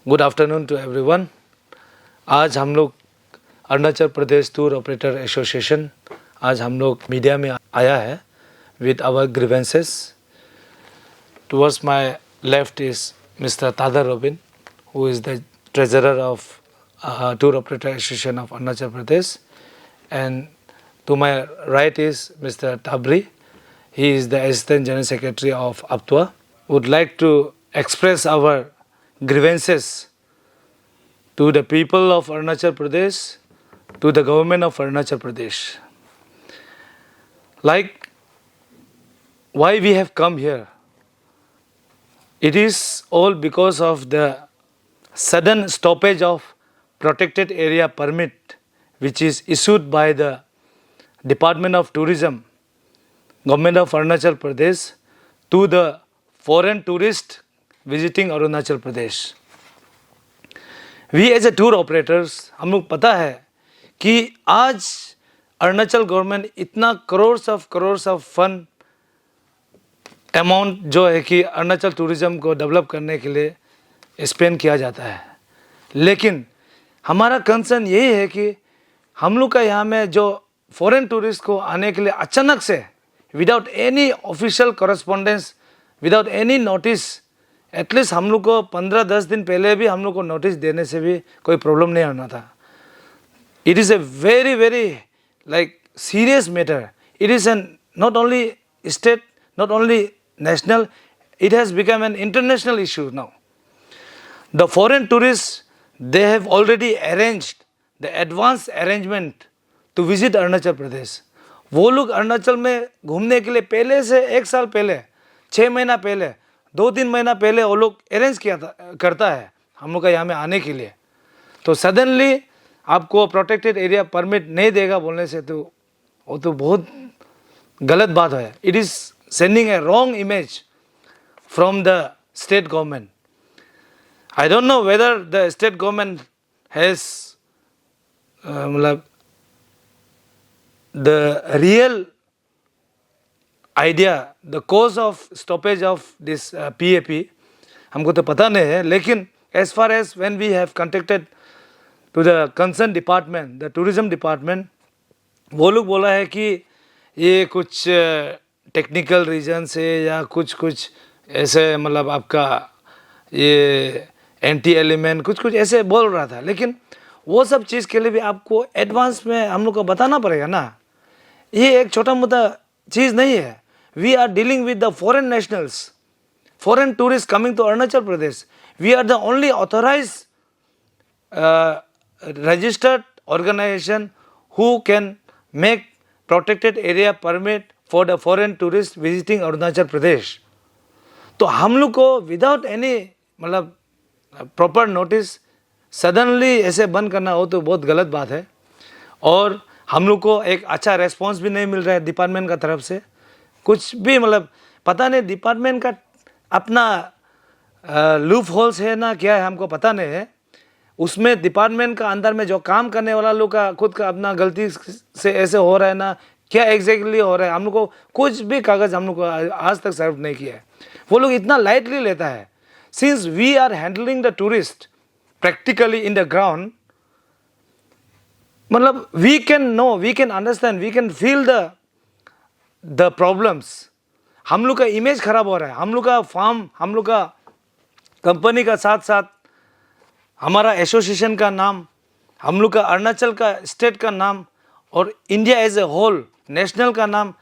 Good afternoon to everyone. आज हम लोग Arunachal Pradesh tour operator association आज हम लोग मीडिया में आया है with our grievances. Towards my left is mister Tadar Robin who is the treasurer of tour operator association of Arunachal Pradesh, and to my right is Mr. Tabri. He is the Assistant General Secretary of APTUA. Would like to express our grievances to the people of Arunachal Pradesh, to the government of Arunachal Pradesh. Like why we have come here? It is all because of the sudden stoppage of protected area permit which is issued by the Department of Tourism, Government of Arunachal Pradesh to the foreign tourists visiting Arunachal Pradesh. We as a tour operators, हम लोग पता है कि आज Arunachal government इतना crores of fund amount जो है कि अरुणाचल टूरिज़म को डेवलप करने के लिए स्पेंड किया जाता है, लेकिन हमारा कंसर्न यही है कि हम लोग का यहाँ में जो फॉरेन टूरिस्ट को आने के लिए अचानक से without any official correspondence, without any notice, at least हम लोग को 15-10 दिन पहले भी हम लोग को नोटिस देने से भी कोई प्रॉब्लम नहीं होना था। It is a very very like serious matter. It is an not only state, not only national, it has become an international issue now. The foreign tourists, they have already arranged the advance arrangement to visit Arunachal Pradesh. वो लोग अरुणाचल में घूमने के लिए पहले से 1 साल पहले, 6 महीना पहले, 2-3 महीना पहले वो लोग अरेंज करता है हम लोग का यहाँ में आने के लिए। तो सडनली आपको प्रोटेक्टेड एरिया परमिट नहीं देगा बोलने से तो वो तो बहुत गलत बात है। It is sending a wrong image from the state government. I don't know whether the state government has the real idea, the cause of stoppage of this PAP. हमको तो पता नहीं है, लेकिन as far as when we have contacted to the concerned department, the tourism department, वो लोग बोला है कि ये कुछ टेक्निकल रीजन से या कुछ ऐसे मतलब आपका ये एंटी एलिमेंट कुछ ऐसे बोल रहा था, लेकिन वो सब चीज़ के लिए भी आपको एडवांस में हम लोग को बताना पड़ेगा ना। ये एक छोटा मोटा चीज़ नहीं है। We are dealing with the foreign nationals, foreign tourist coming to Arunachal Pradesh. We are the only authorize registered organisation who can make protected area permit for the foreign tourist visiting Arunachal Pradesh. तो हम लोग को विदाउट एनी मतलब proper notice suddenly ऐसे बंद करना हो तो बहुत गलत बात है, और हम लोग को एक अच्छा रेस्पॉन्स भी नहीं मिल रहा है डिपार्टमेंट का तरफ से। कुछ भी मतलब पता नहीं डिपार्टमेंट का अपना लूप होल्स है ना क्या है, हमको पता नहीं है। उसमें डिपार्टमेंट का अंदर में जो काम करने वाला लोग का खुद का अपना गलती से ऐसे हो रहा है ना, क्या एग्जैक्टली हो रहा है, हम लोग को कुछ भी कागज़ हम लोग को आज तक सर्व नहीं किया है। वो लोग इतना लाइटली लेता है। Since we are handling the tourist practically in the ground, मतलब we can know, we can understand, we can feel the problems. हम लोग का इमेज खराब हो रहा है, हम लोग का फार्म, हम लोग का कंपनी का साथ साथ हमारा एसोसिएशन का नाम, हम लोग का अरुणाचल का स्टेट का नाम और India as a whole national का नाम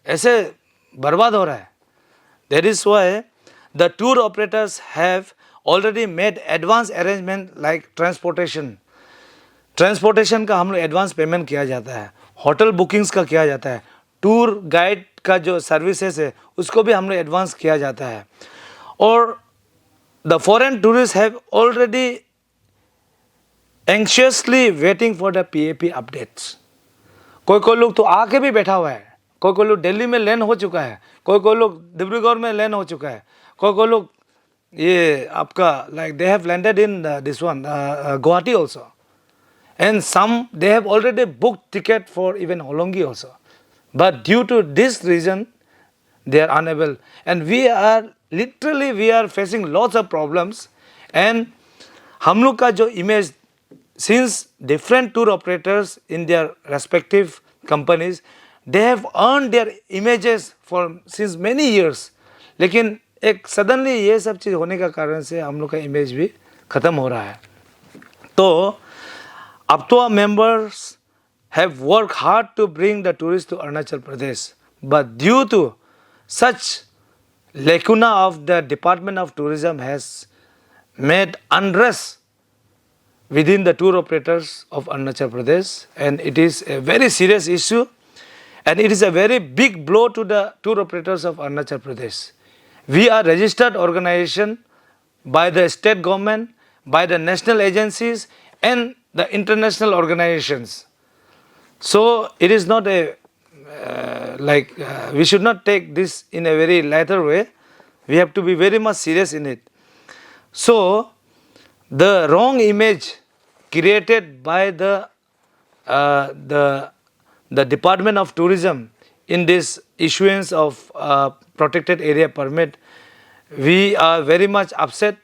ऐसे बर्बाद हो रहा है। That is why the tour operators have already made advance arrangement like transportation का हम लोग एडवांस पेमेंट किया जाता है, होटल बुकिंग्स का किया जाता है, टूर गाइड का जो सर्विसेज है उसको भी हम लोग एडवांस किया जाता है। और the foreign tourist have already anxiously waiting for the PAP updates. कोई लोग तो आके भी बैठा हुआ है, कोई लोग दिल्ली में लैंड हो चुका है, कोई लोग डिब्रूगढ़ में लैंड हो चुका है, कोई लोग ये आपका like they have landed in this one Guwahati also, and some they have already booked ticket for even Holongi also, but due to this reason they are unable, and we are facing lots of problems, and हम लोग का जो image, since different tour operators in their respective companies, they have earned their images for since many years, लेकिन एक suddenly ये सब चीज़ होने का कारण से हम लोग का इमेज भी ख़त्म हो रहा है. तो Aptua members have worked hard to bring the tourists to Arunachal Pradesh, but due to such lacuna of the Department of Tourism has made unrest within the tour operators of Arunachal Pradesh, and it is a very serious issue, and it is a very big blow to the tour operators of Arunachal Pradesh. We are registered organization by the state government, by the national agencies and the international organizations. So it is not a we should not take this in a very lighter way. We have to be very much serious in it. So the wrong image created by the Department of Tourism in this issuance of protected area permit, we are very much upset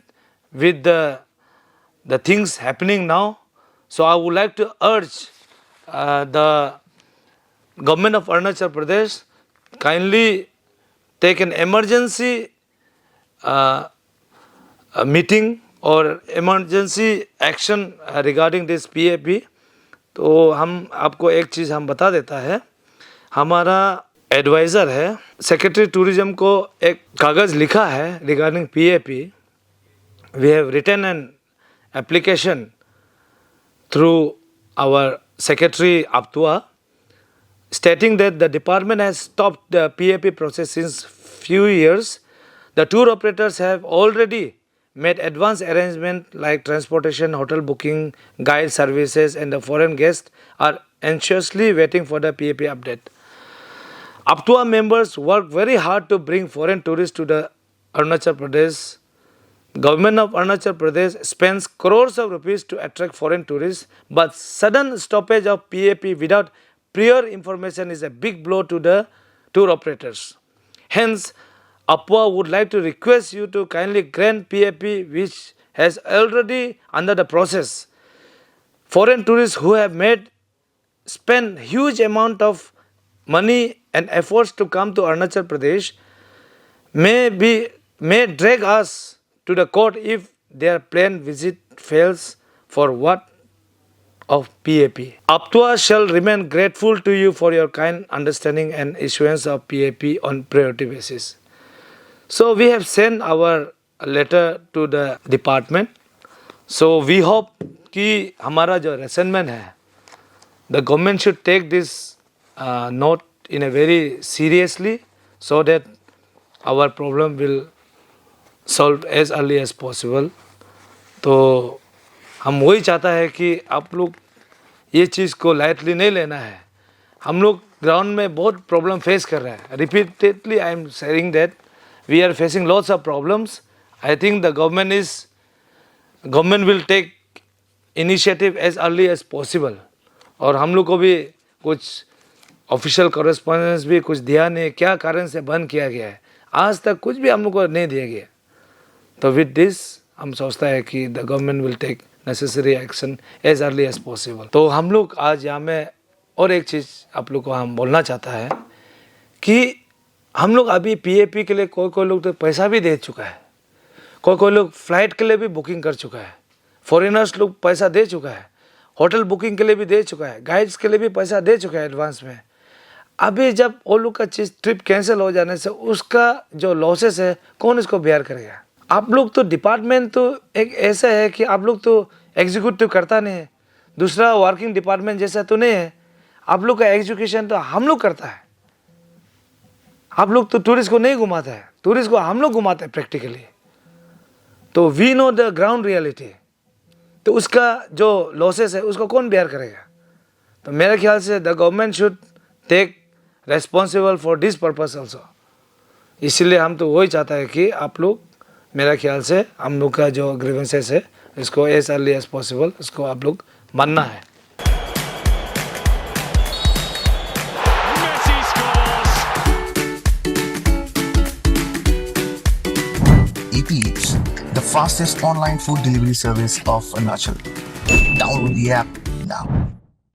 with the things happening now. So I would like to urge the government of Arunachal Pradesh kindly take an emergency meeting और emergency action regarding this PAP. तो हम आपको एक चीज़ हम बता देता है, हमारा एडवाइज़र है सेक्रेटरी टूरिज्म को एक कागज़ लिखा है regarding PAP. We have written an application through our secretary Aptua stating that the department has stopped the PAP process since few years. The tour operators have already made advance arrangement like transportation, hotel booking, guide services, and the foreign guests are anxiously waiting for the PAP update. Aptua members work very hard to bring foreign tourists to the Arunachal Pradesh. Government of Arunachal Pradesh spends crores of rupees to attract foreign tourists, but sudden stoppage of PAP without prior information is a big blow to the tour operators. Hence, Apua would like to request you to kindly grant PAP, which has already under the process. Foreign tourists who have spent huge amount of money and efforts to come to Arunachal Pradesh may drag us to the court if their planned visit fails for what of PAP. Aptua shall remain grateful to you for your kind understanding and issuance of PAP on priority basis. So we have sent our letter to the department. So we hope कि हमारा जो resentment है, the government should take this note in a very seriously so that our problem will solve as early as possible. तो हम वही चाहता है कि आप लोग ये चीज़ को लाइटली नहीं लेना है. हम लोग ग्राउंड में बहुत प्रॉब्लम फेस कर रहे हैं. Repeatedly I am saying that we are facing lots of problems. I think the government will take initiative as early as possible. और हम लोग को भी कुछ ऑफिशियल कॉरेस्पॉन्डेंस भी कुछ दिया नहीं, क्या कारण से बंद किया गया है, आज तक कुछ भी हम लोग को नहीं दिया गया. तो विद दिस हम सोचता है कि the government will take necessary action as early as possible. तो हम लोग आज यहाँ में और एक चीज़ आप लोग को हम बोलना चाहता है कि हम लोग अभी PAP के लिए कोई लोग तो पैसा भी दे चुका है, कोई लोग फ्लाइट के लिए भी बुकिंग कर चुका है, फॉरेनर्स लोग पैसा दे चुका है, होटल बुकिंग के लिए भी दे चुका है, गाइड्स के लिए भी पैसा दे चुका है एडवांस में. अभी जब वो लोग का चीज़ ट्रिप कैंसिल हो जाने से उसका जो लॉसेस है कौन इसको बेयर करेगा. आप लोग तो डिपार्टमेंट तो एक ऐसा है कि आप लोग तो एग्जीक्यूटिव करता नहीं है, दूसरा वर्किंग डिपार्टमेंट जैसा तो नहीं है. आप लोग का एग्जीक्यूशन तो हम लोग करता है. आप लोग तो टूरिस्ट को नहीं घुमाता है, टूरिस्ट को हम लोग घुमाते हैं प्रैक्टिकली. तो we know the ground reality. तो उसका जो लॉसेस है उसको कौन बेयर करेगा. तो मेरे ख्याल से the government should take responsible for this purpose also. इसलिए हम तो वही चाहता है कि आप लोग, मेरा ख्याल से हम लोग का जो ग्रीवेंसेस है इसको एज अर्ली एज पॉसिबल इसको आप लोग मानना है. EPs, the fastest online food delivery service of Arunachal. Download the app now.